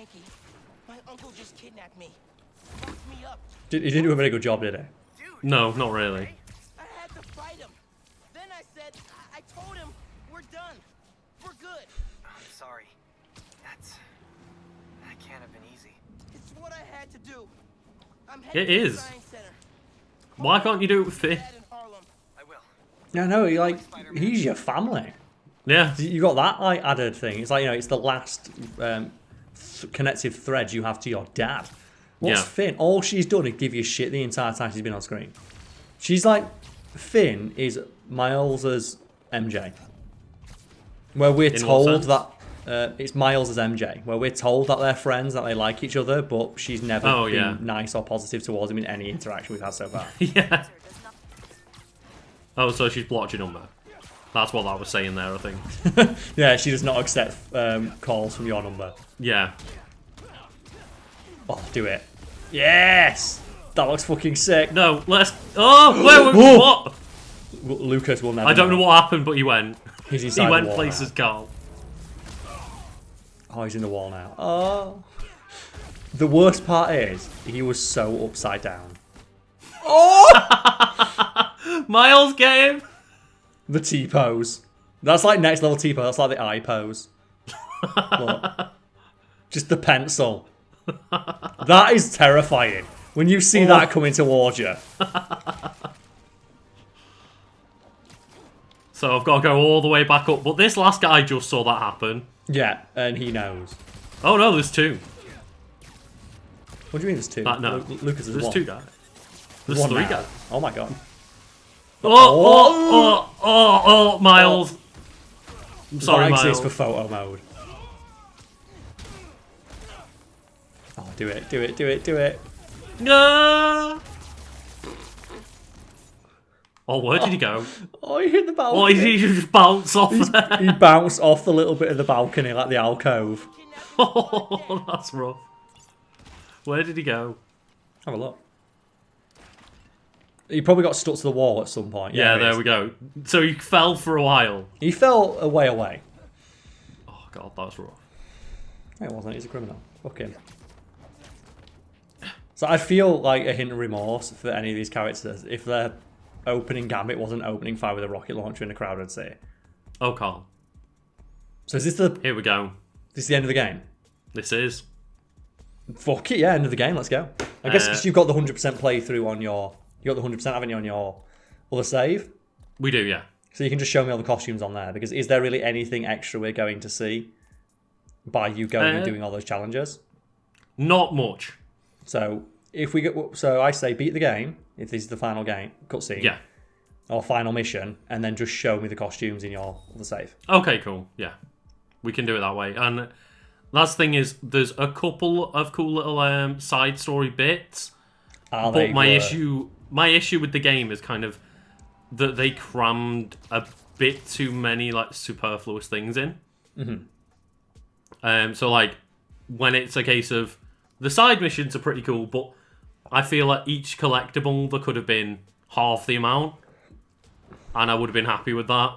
Hanky. My uncle just kidnapped me. Locked me up. He didn't do a very good job, did he? No, not really. I had to fight him. Then I said, I told him, we're done. We're good. I'm sorry. That can't have been easy. It's what I had to do. I'm It heading to the is. Science Center. Why can't you do it with Finn? Dad in Harlem. I will. Yeah, no, he's your family. Yeah. You got that like added thing. It's like, it's the last connective thread you have to your dad. What's Yeah. Finn? All she's done is give you shit the entire time she's been on screen. She's like, Finn is Miles's MJ. Where we're In what told sense? that it's Miles as MJ. Where we're told that they're friends, that they like each other, but she's never been nice or positive towards him in any interaction we've had so far. Yeah. Oh, so she's blocked your number. That's what that was saying there, I think. Yeah, she does not accept calls from your number. Yeah. Oh, do it. Yes! That looks fucking sick. No, let's... Oh, where... What? Lucas will never I don't know what happened, but he went. He's He inside went the wall places, Karl. Oh, he's in the wall now. Oh. The worst part is, he was so upside down. Oh! Miles, get him! The T-pose. That's like next level T-pose. That's like the I pose. Look. Just the pencil. That is terrifying. When you see that coming towards you. So I've got to go all the way back up. But this last guy just saw that happen. Yeah, and he knows. Oh no, there's two. What do you mean there's two? No, Lucas is there's one. two guys. There's One three now. guys. Oh my god. Oh, Miles. I'm sorry, that Miles. exists for photo mode. Oh, do it, do it, do it, do it. No. Oh, where did he go? Oh, he hit the balcony. Oh, he just bounced off there. He bounced off the little bit of the balcony, like the alcove. Oh, that's rough. Where did he go? Have a look. He probably got stuck to the wall at some point. Yeah, he there is. we go. So he fell for a while. He fell away. Oh, God, that's rough. It wasn't. He's a criminal. Fuck him. So I feel like a hint of remorse for any of these characters if their opening gambit wasn't opening fire with a rocket launcher in a crowded city. Oh, Karl. So is this the Here we go. this the end of the game? This is. Fuck it, yeah, end of the game. Let's go. I guess 'cause you've got the 100% playthrough on your. You got the 100%, haven't you, on your other save? We do, yeah. So you can just show me all the costumes on there. Because is there really anything extra we're going to see by you going and doing all those challenges? Not much. So if we get, so I say beat the game if this is the final game cutscene. Yeah. Or final mission, and then just show me the costumes in your other save. Okay, cool. Yeah. We can do it that way. And last thing is, there's a couple of cool little side story bits. But my issue with the game is kind of that they crammed a bit too many like superfluous things in. Mm-hmm. So like when it's a case of the side missions are pretty cool, but I feel like each collectible there could have been half the amount, and I would have been happy with that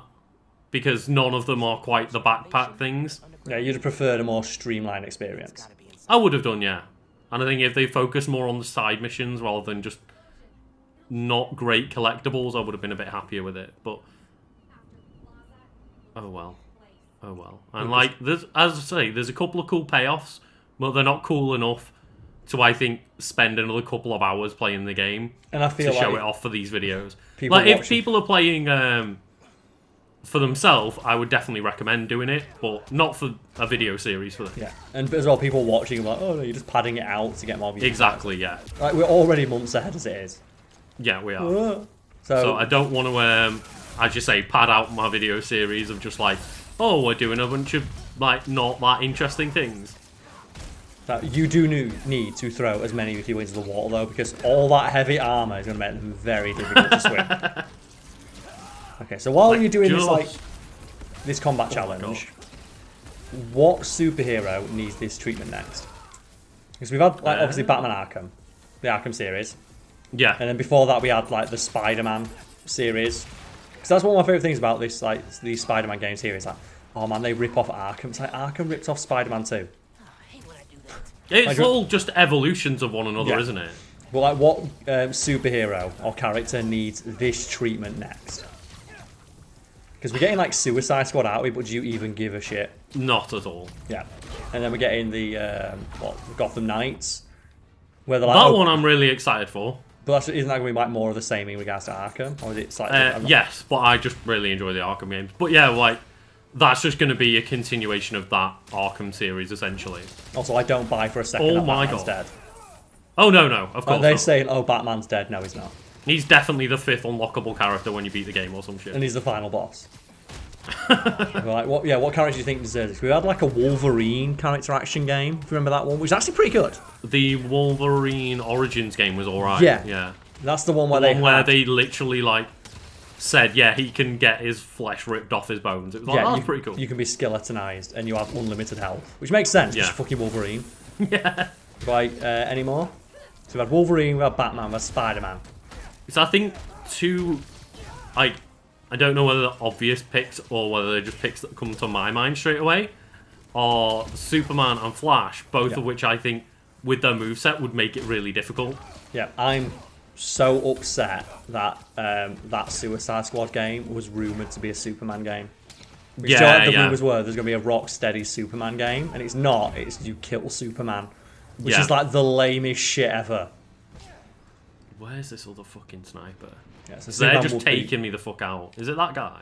because none of them are quite the backpack things. Yeah, you'd have preferred a more streamlined experience. I would have done, yeah. And I think if they focus more on the side missions rather than just not great collectibles, I would have been a bit happier with it. But oh well. And like, there's, as I say, there's a couple of cool payoffs, but they're not cool enough to, I think, spend another couple of hours playing the game And I feel to like show it off for these videos. people Like, if watching- people are playing for themselves, I would definitely recommend doing it, but not for a video series for them. Yeah, and as well, people watching are like, oh no, you're just padding it out to get more views. Exactly, yeah. Like, we're already months ahead as it is. Yeah, we are. So So I don't want to, as you say, pad out my video series of just like, oh, we're doing a bunch of like not that interesting things. you do need to throw as many of you into the water though, because all that heavy armor is going to make them very difficult to swim. Okay, so while you're doing this combat challenge, what superhero needs this treatment next? Because we've had obviously Batman Arkham, the Arkham series. Yeah. And then before that, we had like the Spider-Man series. Because that's one of my favorite things about this, like these Spider-Man games here. Is like, oh man, they rip off Arkham. It's like Arkham ripped off Spider-Man too. I hate when I do that. It's all just evolutions of one another, Yeah. isn't it? Well, like, what superhero or character needs this treatment next? Because we're getting like Suicide Squad, aren't we? But do you even give a shit? Not at all. Yeah. And then we're getting the Gotham Knights, where they're like, That oh, one I'm really excited for. But isn't that going to be like more of the same in regards to Arkham, or is it slightly? Yes, but I just really enjoy the Arkham games. But yeah, like that's just going to be a continuation of that Arkham series, essentially. Also, I don't buy for a second that Batman's dead. Oh no, of course. They're not. saying, "Oh, Batman's dead." No, he's not. He's definitely the 5th unlockable character when you beat the game or some shit. And he's the final boss. We're like, what? Yeah, what character do you think deserves this? We had like a Wolverine character action game. If you remember that one, which is actually pretty good. The Wolverine Origins game was alright. Yeah. That's the one where they literally like said, yeah, he can get his flesh ripped off his bones. It was like, that's pretty cool. You can be skeletonized and you have unlimited health, which makes sense. Yeah. It's fucking Wolverine. Yeah. Right. Any more? So we had Wolverine, we had Batman, we had Spider-Man. So I think I don't know whether they're obvious picks or whether they're just picks that come to my mind straight away, are Superman and Flash, both of which I think with their moveset would make it really difficult. Yeah, I'm so upset that that Suicide Squad game was rumoured to be a Superman game. Because the rumours were there's going to be a Rocksteady Superman game, and it's not. It's you kill Superman, which is like the lamest shit ever. Where's this other fucking sniper? Yeah, so they're just taking me the fuck out. Is it that guy?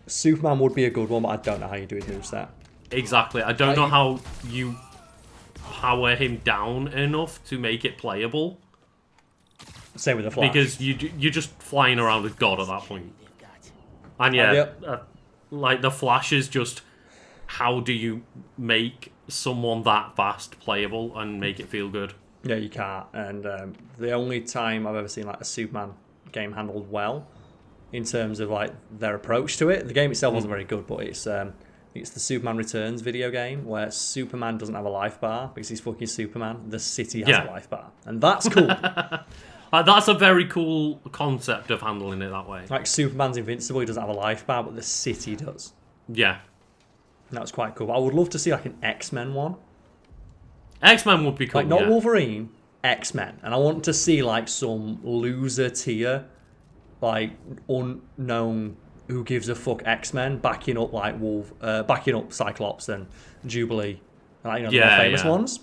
Superman would be a good one, but I don't know how you do his moveset. Exactly. I don't know how you power him down enough to make it playable. Same with the Flash. Because you're just flying around with God at that point. And like the Flash is just, how do you make someone that fast playable and make it feel good? Yeah, you can't. And the only time I've ever seen like a Superman game handled well, in terms of like their approach to it, the game itself wasn't very good, but it's the Superman Returns video game where Superman doesn't have a life bar because he's fucking Superman. The city has a life bar, and that's cool. That's a very cool concept of handling it that way. Like Superman's invincible, he doesn't have a life bar, but the city does. Yeah, and that's quite cool. But I would love to see like an X-Men one. X-Men would be cool. Like not Wolverine, X-Men, and I want to see like some loser tier, like unknown who gives a fuck X-Men backing up like backing up Cyclops and Jubilee, like the more famous ones.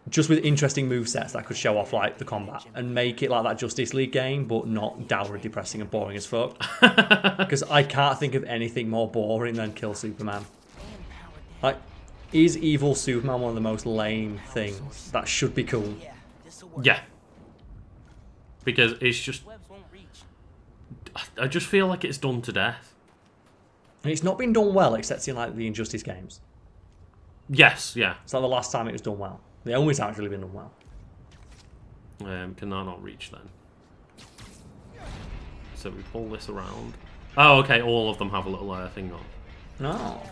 Just with interesting movesets that could show off like the combat and make it like that Justice League game, but not dour, depressing, and boring as fuck. Because I can't think of anything more boring than kill Superman. Like, is evil Superman one of the most lame things that should be cool? Yeah. Because it's just, I just feel like it's done to death. And it's not been done well, except in like the Injustice games. Yes, yeah. It's like the last time it was done well. The only time it's really been done well. Can that not reach then? So we pull this around. Oh, okay, all of them have a little thing on. No.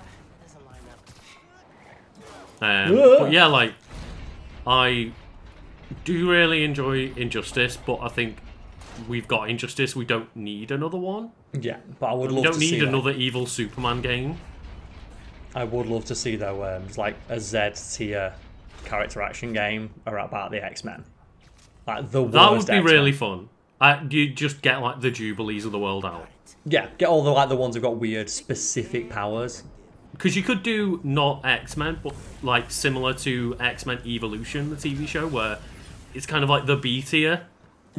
But yeah, like, I do really enjoy Injustice, but I think we've got Injustice, we don't need another one. Yeah, but I would love to see We don't need another evil Superman game. I would love to see, though, like a Z-tier character action game about the X-Men. Like the worst That would be X-Men. really fun. You just get like the Jubilees of the world out. Yeah, get all the ones who've got weird specific powers. Because you could do not X-Men, but like similar to X-Men Evolution, the TV show, where it's kind of like the B tier.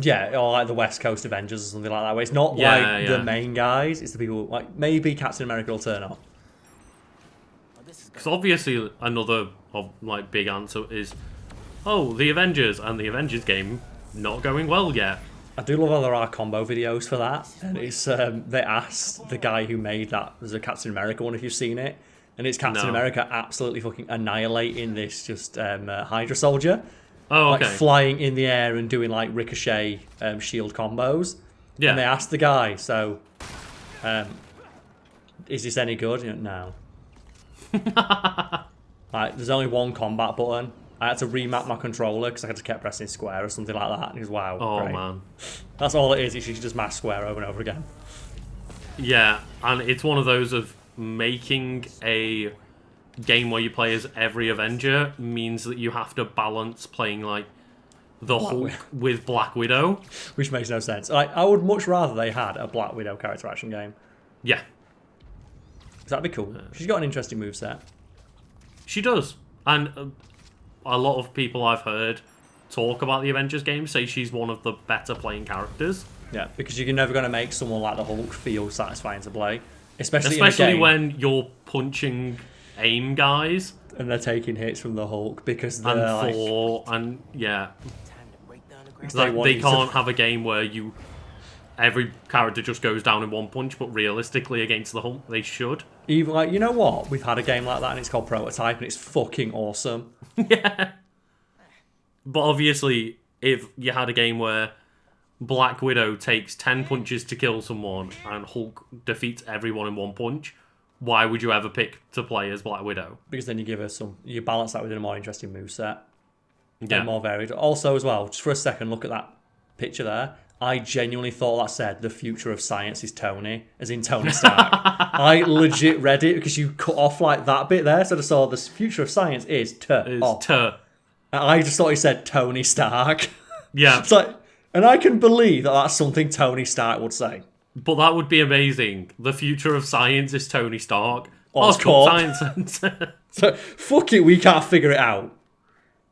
Yeah, or like the West Coast Avengers or something like that, where it's not the main guys, it's the people, like maybe Captain America will turn up. Because obviously another like big answer is, the Avengers and the Avengers game not going well yet. I do love how there are combo videos for that, and it's they asked the guy who made that, there's a Captain America one if you've seen it, and it's Captain America absolutely fucking annihilating this just Hydra soldier. Oh, okay. Like flying in the air and doing like ricochet shield combos. Yeah. And they asked the guy, so is this any good? No. Like, there's only one combat button. I had to remap my controller because I had to keep pressing square or something like that. And he was, wow, great. Man. That's all it is. You should just mash square over and over again. Yeah, and it's one of those of making a game where you play as every Avenger means that you have to balance playing like the Hulk with Black Widow. Which makes no sense. I would much rather they had a Black Widow character action game. Yeah. That'd be cool. She's got an interesting moveset. She does. And a lot of people I've heard talk about the Avengers game say she's one of the better playing characters. Yeah, because you're never going to make someone like the Hulk feel satisfying to play. Especially in a Especially game, when you're punching AIM guys. and they're taking hits from the Hulk because they're And Thor, and yeah. Time to break down the ground. Like, want they you to- can't have a game where every character just goes down in one punch, but realistically against the Hulk, they should. even like, you know what? We've had a game like that, and it's called Prototype, and it's fucking awesome. Yeah. But obviously, if you had a game where Black Widow takes 10 punches to kill someone and Hulk defeats everyone in one punch, why would you ever pick to play as Black Widow? Because then you give her you balance that with a more interesting moveset. Yeah. And more varied. Also, as well, just for a second, look at that picture there. I genuinely thought that said the future of science is Tony, as in Tony Stark. I legit read it because you cut off like that bit there, so I saw the future of science is off. And I just thought he said Tony Stark. yeah, It's like, and I can believe that that's something Tony Stark would say. but that would be amazing. The future of science is Tony Stark. Oscorp. Science Center. So, fuck it, we can't figure it out.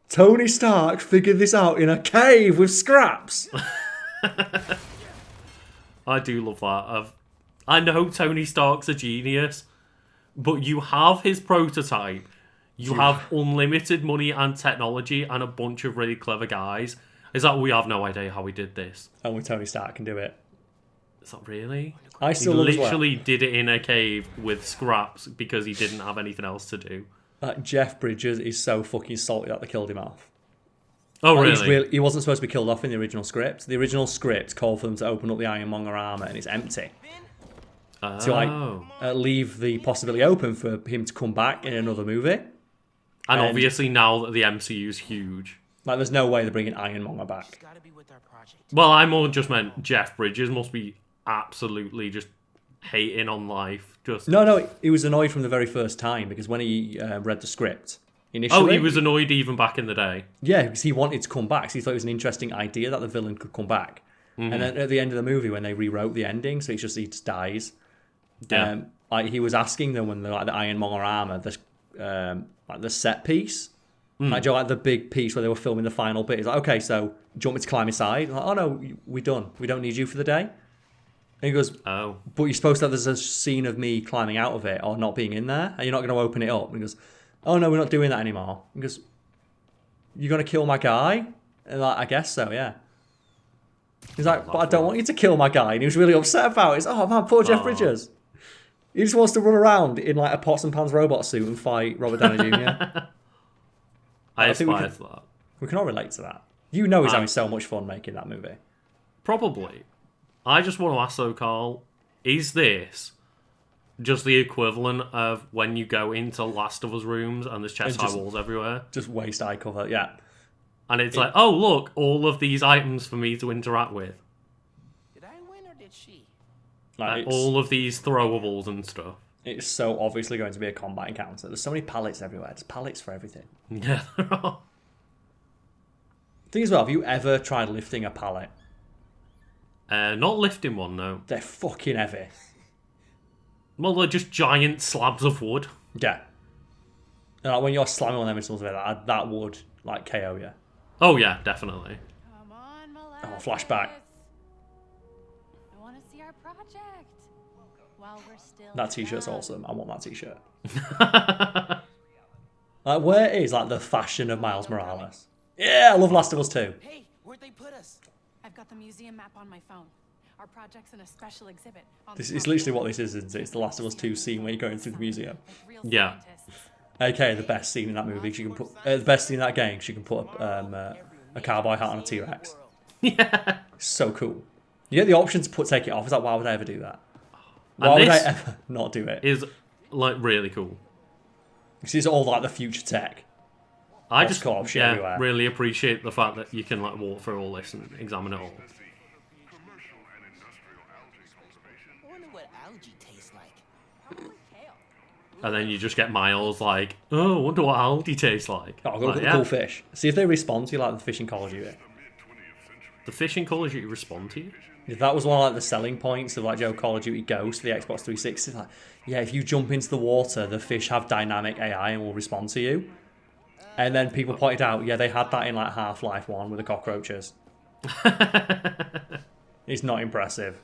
Tony Stark figured this out in a cave with scraps. I do love that. I know Tony Stark's a genius, but you have his prototype. You have unlimited money and technology and a bunch of really clever guys. Is that we have no idea how he did this? Only Tony Stark can do it. Is that really? I He still love as well. literally did it in a cave with scraps because he didn't have anything else to do. Jeff Bridges is so fucking salty that they killed him off. Oh, Like, really? he wasn't supposed to be killed off in the original script. The original script called for them to open up the Ironmonger armor, and it's empty. Oh. To leave the possibility open for him to come back in another movie. And obviously now that the MCU's huge. Like, there's no way they're bringing Ironmonger back. Gotta be with our project. Well, I more just meant Jeff Bridges must be absolutely just hating on life. Just No, he was annoyed from the very first time because when he read the script initially... Oh, he was annoyed even back in the day. Yeah, because he wanted to come back. So he thought it was an interesting idea that the villain could come back. Mm-hmm. And then at the end of the movie, when they rewrote the ending, so he just dies. Yeah. Like he was asking them when they're like the Ironmonger armor, like the set piece, like, do you know, like the big piece where they were filming the final bit. He's like, okay, so do you want me to climb inside? I'm like, oh no, we're done. We don't need you for the day. And he goes, Oh. but you're supposed to have, there's a scene of me climbing out of it or not being in there, and you're not going to open it up. And he goes, oh no, we're not doing that anymore. He goes, you're going to kill my guy? And like, I guess so, yeah. He's like, but I don't want you to kill my guy. And he was really upset about it. He's oh man, poor Jeff Bridges. He just wants to run around in like a pots and pans robot suit and fight Robert Downey Jr. I think we aspire could- to that. We can all relate to that. You know he's having so much fun making that movie. Probably. I just want to ask though, Carl, is this just the equivalent of when you go into Last of Us rooms and there's chest high just- walls everywhere? Just waist eye cover, yeah. And it's like, oh look, all of these items for me to interact with. Did I win or did she? Like, All of these throwables and stuff. it's so obviously going to be a combat encounter. There's so many pallets everywhere. There's pallets for everything. Yeah, there are. Thing as well, have you ever tried lifting a pallet? Not lifting one, no. They're fucking heavy. Well, they're just giant slabs of wood. Yeah. And like when you're slamming on them and something like that, that would like KO you. Oh yeah, definitely. Come on, Oh, flashback. I want to see our project. While we're still That t-shirt's young. awesome. I want that t-shirt. Like, where is like the fashion of Miles Morales? Yeah, I love Last of Us 2. Hey, where'd they put us? I've got the museum map on my phone. Our project's in a special exhibit. On This the is top literally floor. what this is, isn't it? It's the Last of Us 2 scene where you're going through the museum. Like real Yeah. scientists. Okay, the best scene in that movie. She can put the best scene in that game. She can put a cowboy hat on a T-Rex. Yeah. So cool. You get the option to take it off. It's like, why would I ever do that? Why And would I this ever not do it? is like really cool. This is all like the future tech. I Lots just of shit everywhere. really appreciate the fact that you can like walk through all this and examine it all. I wonder what algae tastes like. Probably kale. And then you just get Miles like, oh, I wonder what Aldi tastes like. Oh, I'll go look Like, at the cool fish. See if they respond to you like the fish in Call of Duty. The fish in Call of Duty respond to you? If that was one of like the selling points of like Call of Duty Ghost, the Xbox 360. Like, yeah, if you jump into the water, the fish have dynamic AI and will respond to you. And then people pointed out, yeah, they had that in like Half-Life 1 with the cockroaches. It's not impressive.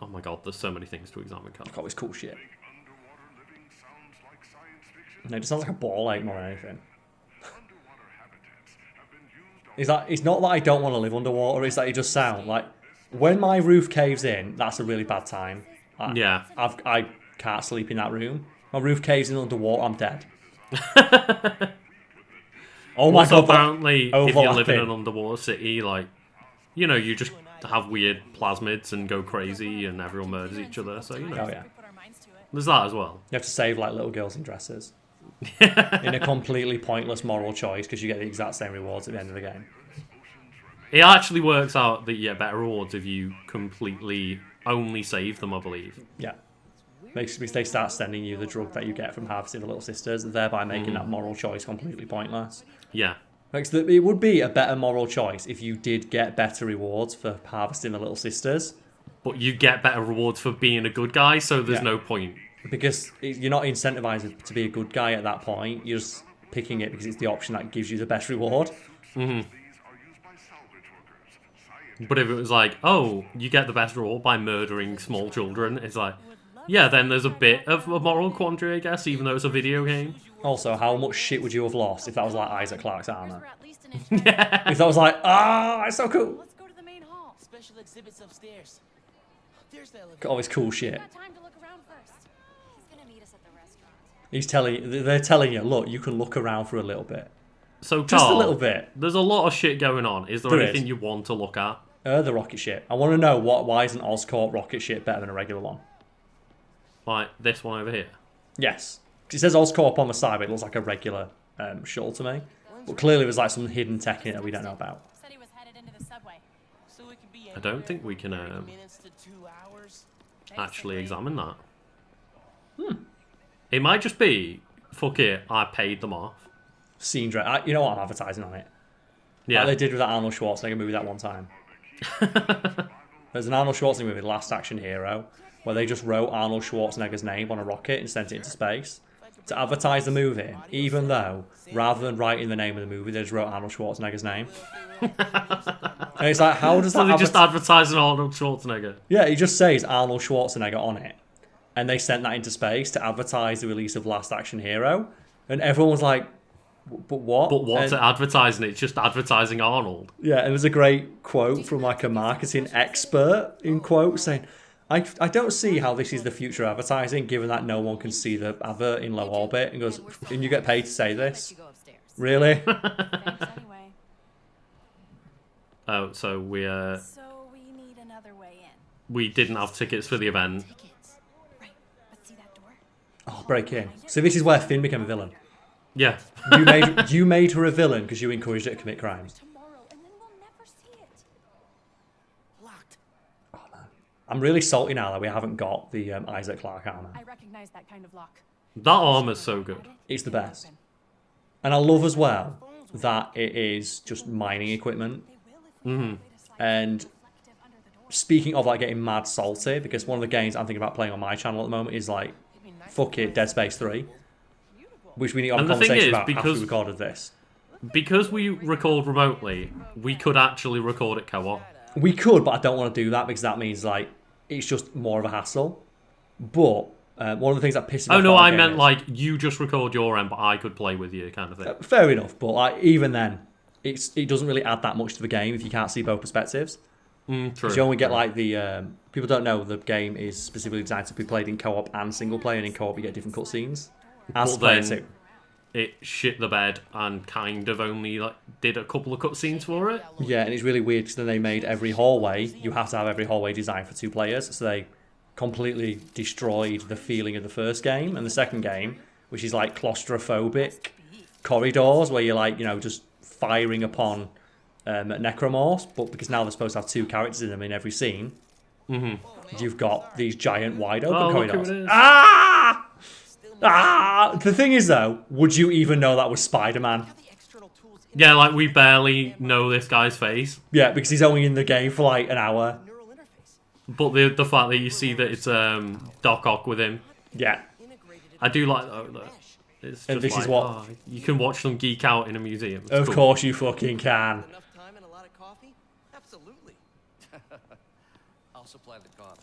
Oh my god, there's so many things to examine, Karl. Look at all this cool shit. No, it just sounds like a ball ache more than anything. It's not that I don't want to live underwater, it's that it just sounds like when my roof caves in, that's a really bad time. Yeah. I can't sleep in that room. My roof caves in underwater, I'm dead. Oh my Also, god! apparently, if you live in overlapping. an underwater city, like, you know, you just have weird plasmids and go crazy and everyone murders each other, so, you know. Oh yeah, There's that as well. you have to save like little girls in dresses. In a completely pointless moral choice because you get the exact same rewards at the end of the game. It actually works out that you get better rewards if you completely only save them, I believe. Yeah. Basically, they start sending you the drug that you get from harvesting the little sisters, thereby making that moral choice completely pointless. Yeah. Like, so it would be a better moral choice if you did get better rewards for harvesting the little sisters. But you get better rewards for being a good guy, so there's Yeah. no point. Because you're not incentivized to be a good guy at that point. You're just picking it because it's the option that gives you the best reward. But if it was like, oh, you get the best reward by murdering small children, it's like, yeah, then there's a bit of a moral quandary, I guess, even though it's a video game. Also, how much shit would you have lost if that was like Isaac Clarke's armor? We're at least an inch Yeah. If that was like, it's so cool. Let's go to the main hall. Special exhibits upstairs. There's the Got elevator. all this cool shit. Got time to look around first. He's gonna meet us at the restaurant. They're telling you, look, you can look around for a little bit. So, Just a Karl, little bit. there's a lot of shit going on. Is there There anything is. you want to look at? The rocket ship. I want to know why isn't Oscorp rocket ship better than a regular one? Like this one over here. Yes. 'Cause it says Oscorp on the side, but it looks like a regular shuttle to me. But clearly there's like some hidden tech in it that we don't know about. Said he was headed into the subway. So it could be I don't think we can 30 minutes to 2 hours. actually examine that. It might just be, fuck it, I paid them off. Scene direct. You know what? I'm advertising on it. Yeah. Like they did with that Arnold Schwarzenegger movie that one time. There's an Arnold Schwarzenegger movie, Last Action Hero, where they just wrote Arnold Schwarzenegger's name on a rocket and sent it into space to advertise the movie, even though, rather than writing the name of the movie, they just wrote Arnold Schwarzenegger's name. And it's like, how does So that they just advertising Arnold Schwarzenegger. Yeah, he just says Arnold Schwarzenegger on it. And they sent that into space to advertise the release of Last Action Hero. And everyone was like, but what? But what's And- it advertising? It's just advertising Arnold. Yeah, and there's a great quote from like a marketing expert in quote saying, I don't see how this is the future of advertising, given that no one can see the advert in low orbit. And goes, and you get paid to say this? You go upstairs. Really? Thanks anyway. Oh, so we So we need another way in. we didn't have tickets for the event. Tickets. Right. But see that door? Oh, break in. So this is where Finn became a villain. Yeah. You made her a villain because you encouraged her to commit crimes. Tomorrow, and then we'll never see it. Locked. I'm really salty now that we haven't got the Isaac Clarke armor. I recognize that kind of lock. That armor's so good. It's the best. And I love as well that it is just mining equipment. And speaking of like getting mad salty, because one of the games I'm thinking about playing on my channel at the moment is like, fuck it, Dead Space 3. Which we need to have a And the thing conversation is, about after we because- recorded this. Because we record remotely, we could actually record it co-op. We could, but I don't want to do that because that means like it's just more of a hassle. But one of the things that pisses me Oh off no, about I the game meant is- like you just record your end, but I could play with you, kind of thing. Fair enough, but like, even then, it doesn't really add that much to the game if you can't see both perspectives. True. Because you only get like the people don't know the game is specifically designed to be played in co-op and single player, and in co-op you get different cutscenes. As But player then- two. It shit the bed and kind of only like did a couple of cutscenes for it. Yeah, and it's really weird because then they made every hallway. You have to have every hallway designed for 2 players, so they completely destroyed the feeling of the first game and the second game, which is like claustrophobic corridors where you're like just firing upon necromorphs, but because now they're supposed to have 2 characters in them in every scene, you've got these giant wide open Oh, look who corridors. it is. Ah! Still The thing is, though, would you even know that was Spider-Man? Yeah, like, we barely know this guy's face. Yeah, because he's only in the game for like an hour. But the fact that you see that it's Doc Ock with him. Yeah. I do like that. It's And just this like, is what... oh, you can watch them geek out in a museum. It's Of cool. course you fucking can. Enough time and a lot of coffee? Absolutely. I'll supply the coffee.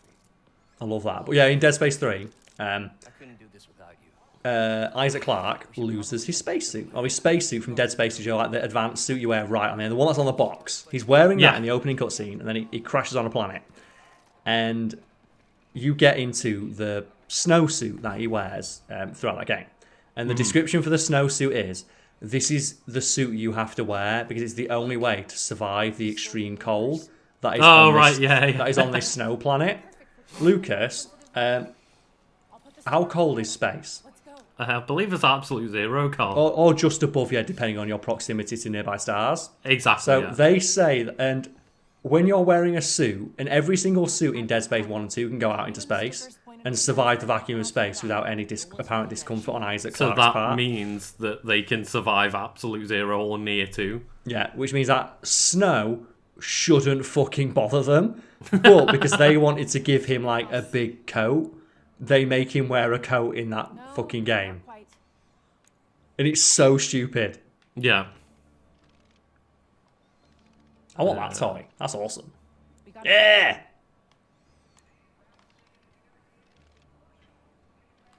I love that. But yeah, in Dead Space 3, I couldn't do this without you. Isaac Clarke loses his spacesuit. Or his spacesuit from Dead Space, you know, like the advanced suit you wear right on there. The one that's on the box. He's wearing that in the opening cutscene, and then he crashes on a planet. And you get into the snowsuit that he wears throughout that game. And the description for the snowsuit is, this is the suit you have to wear because it's the only way to survive the extreme cold that is, that is on this snow planet. Lucas, how cold is space? I believe it's absolute zero, Karl. Or just above you, depending on your proximity to nearby stars. Exactly. So they say, and when you're wearing a suit, and every single suit in Dead Space 1 and 2 can go out into space and survive the vacuum of space without any apparent discomfort on Isaac Clarke's part. So that part. means that they can survive absolute zero or near to. Yeah, which means that snow shouldn't fucking bother them. But because they wanted to give him like a big coat, they make him wear a coat in that fucking game. And it's so stupid. Yeah. I want that toy. That's awesome. Yeah!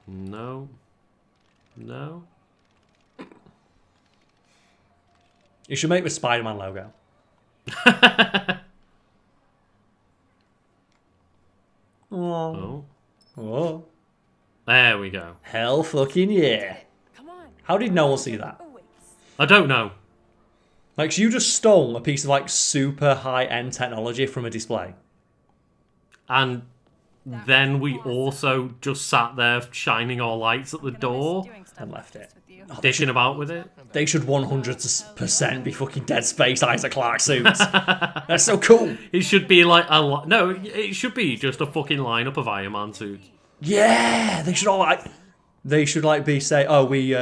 No. No. You should make the Spider-Man logo. Oh. Oh. There we go. Hell fucking yeah. Come on. How did no one see that? I don't know. Like, so you just stole a piece of, like, super high-end technology from a display. And then we also just sat there shining our lights at the door, And left it. dishing about with it. They should 100% be fucking Dead Space Isaac Clarke suits. That's so cool. It should be like no, it should be just a fucking lineup of Iron Man suits. Yeah, they should all like. They should like be say, oh, we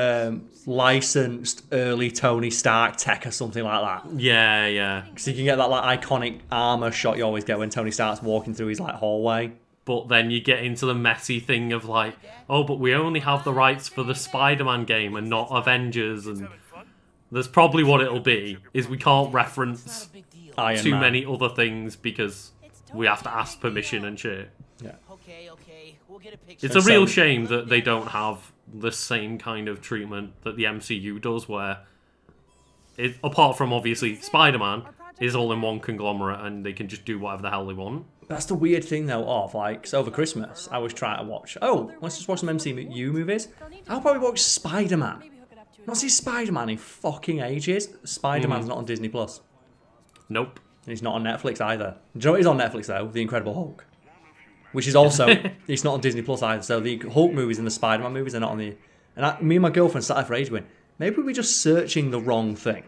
licensed early Tony Stark tech or something like that. Yeah, yeah. So you can get that like iconic armor shot you always get when Tony Stark's walking through his like hallway. But then you get into the messy thing of like, oh, but we only have the rights for the Spider-Man game and not Avengers, and there's probably what it'll be is we can't reference Iron too Man. many other things because we have to ask permission and shit. Yeah. Okay, we'll get a picture. It's a real shame that they don't have the same kind of treatment that the MCU does, where, apart from obviously Spider-Man, is all in one conglomerate and they can just do whatever the hell they want. That's the weird thing though of like, so over Christmas I was trying to watch, let's just watch some MCU movies. I'll probably watch Spider-Man. Not see Spider-Man in fucking ages. Spider-Man's not on Disney Plus. Nope. And he's not on Netflix either. Do you know what is on Netflix though? The Incredible Hulk. Which is also, it's not on Disney Plus either. So the Hulk movies and the Spider-Man movies are not on the... And me and my girlfriend sat there for ages going, maybe we're just searching the wrong thing.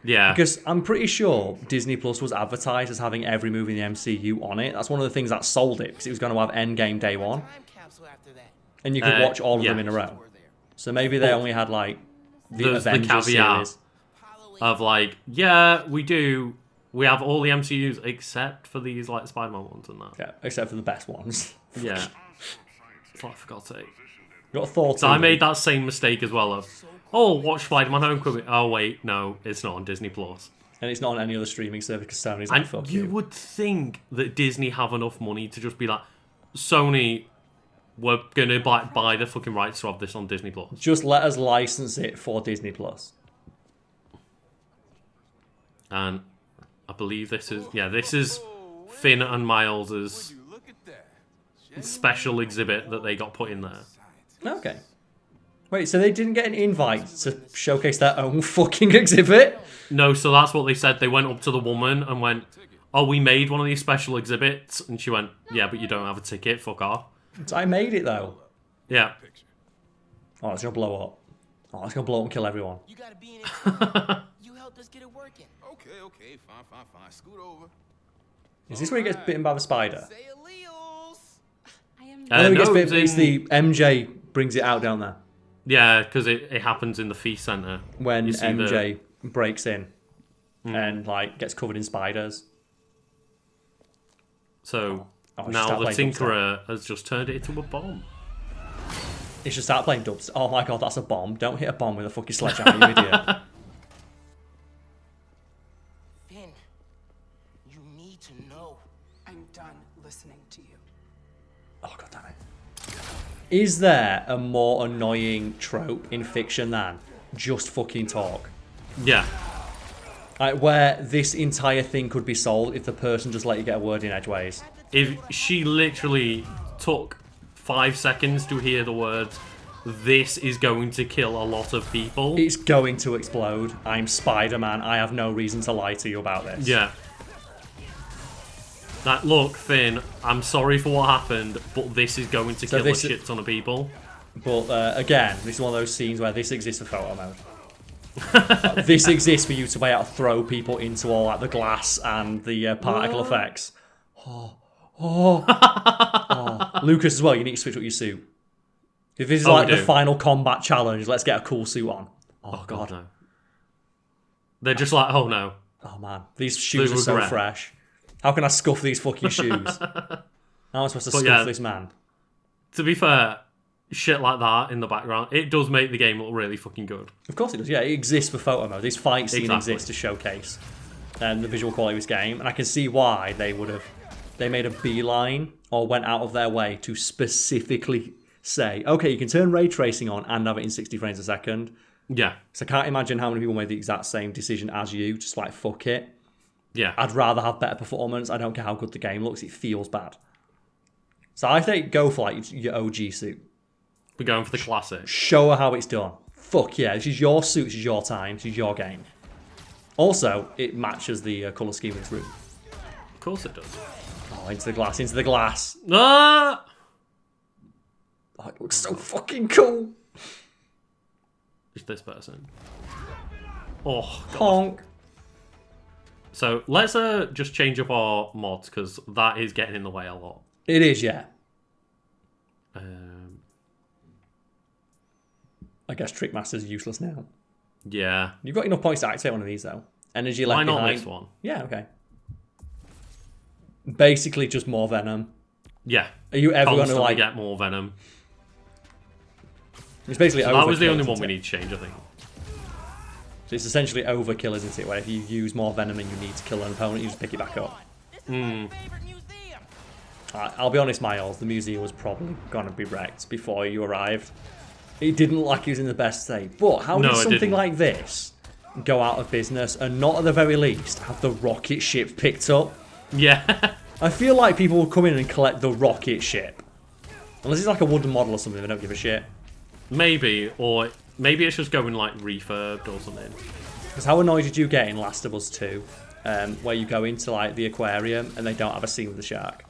Yeah. Because I'm pretty sure Disney Plus was advertised as having every movie in the MCU on it. That's one of the things that sold it, because it was going to have Endgame day one. And you could watch all of them in a row. So maybe they only had like the Avengers series. Of like, yeah, we do. We have all the MCUs except for these like Spider-Man ones and that. Yeah, except for the best ones. Yeah. It's like, for God's sake. You got thought. So I made that same mistake as well of, oh, watch Spider-Man Homecoming. Oh wait, no, it's not on Disney Plus. And it's not on any other streaming service because Sony's like, fuck you would think that Disney have enough money to just be like, Sony, we're gonna buy the fucking rights to have this on Disney Plus. Just let us license it for Disney Plus. And I believe this is Finn and Miles's special exhibit that they got put in there. Okay. Wait, so they didn't get an invite to showcase their own fucking exhibit? No, so that's what they said. They went up to the woman and went, oh, we made one of these special exhibits. And she went, yeah, but you don't have a ticket, fuck off. So I made it though. Yeah. Oh, it's gonna blow up. Oh, it's gonna blow up and kill everyone. You gotta be in it. You helped us get it working. Okay, fine. Scoot over. Is this where he gets bitten by the spider? Say alleles. I am No, he gets no, bitten. it's It's the MJ brings it out down there. Yeah, because it happens in the feast center. When You see MJ breaks in and like gets covered in spiders. So Oh, now start the playing Tinkerer has just turned it into a bomb. It should start playing dubs. Oh my god, that's a bomb. Don't hit a bomb with a fucking sledgehammer, you idiot. Finn, you need to know. I'm done listening to you. Oh god damn it. Is there a more annoying trope in fiction than just fucking talk? Yeah. Like, where this entire thing could be solved if the person just let you get a word in edgeways. If she literally took 5 seconds to hear the words, this is going to kill a lot of people. It's going to explode. I'm Spider-Man. I have no reason to lie to you about this. Yeah. Like, look, Finn, I'm sorry for what happened, but this is going to kill a shit ton of people. But, again, this is one of those scenes where this exists for photo mode. This exists for you to be able to throw people into all like the glass and the particle effects. Oh. Lucas as well, you need to switch up your suit. If this is like the final combat challenge, let's get a cool suit on. Oh god. No. They're just like, oh no. Oh man, these shoes are so fresh. How can I scuff these fucking shoes? How am I supposed to scuff this man? To be fair, shit like that in the background, it does make the game look really fucking good. Of course it does, yeah. It exists for photo mode. This fight scene exists to showcase the visual quality of this game, and I can see why they made a beeline or went out of their way to specifically say, okay, you can turn ray tracing on and have it in 60 frames a second. Yeah. So I can't imagine how many people made the exact same decision as you, just like, fuck it. Yeah. I'd rather have better performance. I don't care how good the game looks. It feels bad. So I think go for like your OG suit. We're going for the classic. Show her how it's done. Fuck yeah, this is your suit, this is your time, this is your game. Also, it matches the colour scheme in this room. Of course it does. Oh, into the glass, into the glass. Ah! Oh, it looks so fucking cool. It's this person. Oh, God. Honk. So let's just change up our mods, because that is getting in the way a lot. It is, yeah. I guess Trickmaster's useless now. Yeah. You've got enough points to activate one of these, though. Energy left Why not behind. this one? Yeah, okay. Basically just more Venom. Yeah. Are you ever going to, like... get more Venom. It's basically that was the only one isn't we it? need to change, I think. So it's essentially overkill, isn't it? Where if you use more Venom and you need to kill an opponent, you just pick it back up. I'll be honest, Miles, the museum was probably going to be wrecked before you arrived. It didn't look like it was in the best state. But how did something like this go out of business and not at the very least have the rocket ship picked up? Yeah. I feel like people will come in and collect the rocket ship. Unless it's like a wooden model or something, they don't give a shit. Maybe, or maybe it's just going like refurbed or something. Because how annoyed did you get in Last of Us 2, where you go into like the aquarium and they don't have a scene with the shark?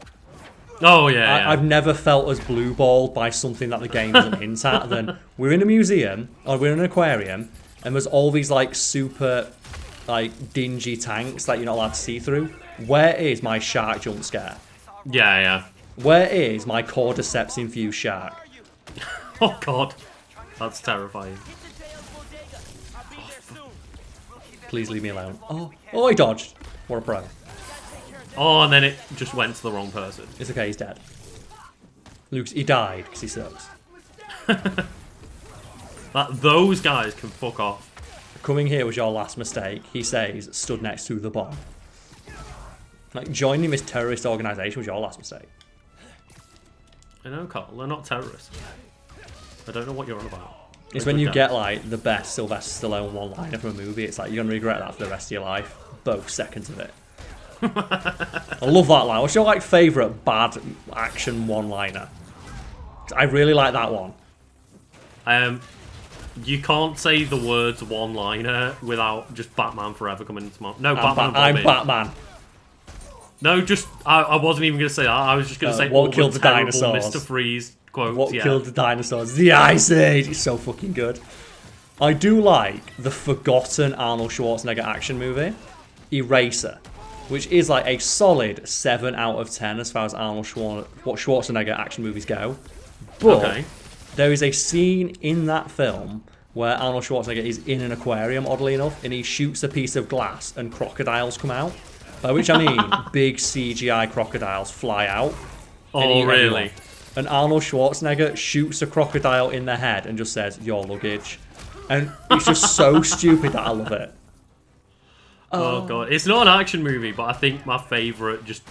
Oh yeah, I've never felt as blue-balled by something that the game doesn't hint at than we're in a museum or we're in an aquarium and there's all these like super like dingy tanks that you're not allowed to see through. Where is my shark jump scare? Yeah. Where is my cordyceps infused shark? Oh god, that's terrifying. Please leave me alone. Oh, he dodged. What a pro. Oh, and then it just went to the wrong person. It's okay, he's dead. Luke's, he died because he sucks. Those guys can fuck off. Coming here was your last mistake, he says, stood next to the bomb. Like, joining this terrorist organisation was your last mistake. I know, Karl, they're not terrorists. I don't know what you're on about. It's when you get, like, the best Sylvester Stallone one-liner from a movie, it's like, you're going to regret that for the rest of your life. Both seconds of it. I love that line. What's your, like, favourite bad action one-liner? I really like that one. You can't say the words one-liner without just Batman Forever coming into my... No, I'm Batman. No, just... I wasn't even going to say that. I was just going to say what killed the terrible dinosaurs? Mr. Freeze quotes. What killed the dinosaurs? The Ice Age! It's so fucking good. I do like the forgotten Arnold Schwarzenegger action movie, Eraser, which is like a solid 7 out of 10 as far as Arnold Schwarzenegger action movies go. But There is a scene in that film where Arnold Schwarzenegger is in an aquarium, oddly enough, and he shoots a piece of glass and crocodiles come out. By which I mean big CGI crocodiles fly out. Oh, really? Everyone. And Arnold Schwarzenegger shoots a crocodile in the head and just says, "Your luggage." And it's just so stupid that I love it. Oh god, it's not an action movie, but I think my favourite just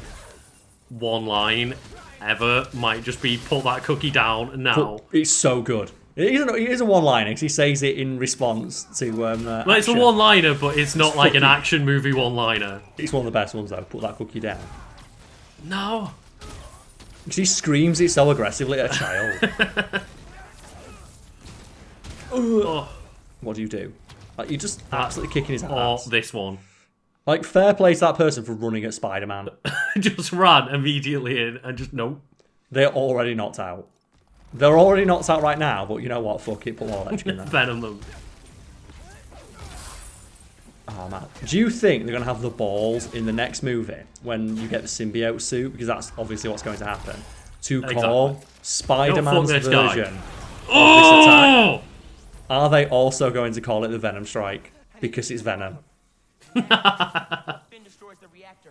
one line ever might just be "Put that cookie down now." But it's so good. It is a one-liner because he says it in response to. Well, it's a one-liner, but it's not like an action movie one-liner. It's one of the best ones though. Put that cookie down. No. She screams it so aggressively at a child. Oh. What do you do? Like, you're just absolutely kicking his ass. Oh, this one. Like, fair play to that person for running at Spider-Man. Just ran immediately in and just nope. They're already knocked out. They're already knocked out right now, but you know what? Fuck it, put more electric in there. Venom them. Oh man. Do you think they're going to have the balls in the next movie when you get the symbiote suit? Because that's obviously what's going to happen. To call Spider-Man's version of this attack. Are they also going to call it the Venom Strike? Because it's Venom. Finn destroys the reactor.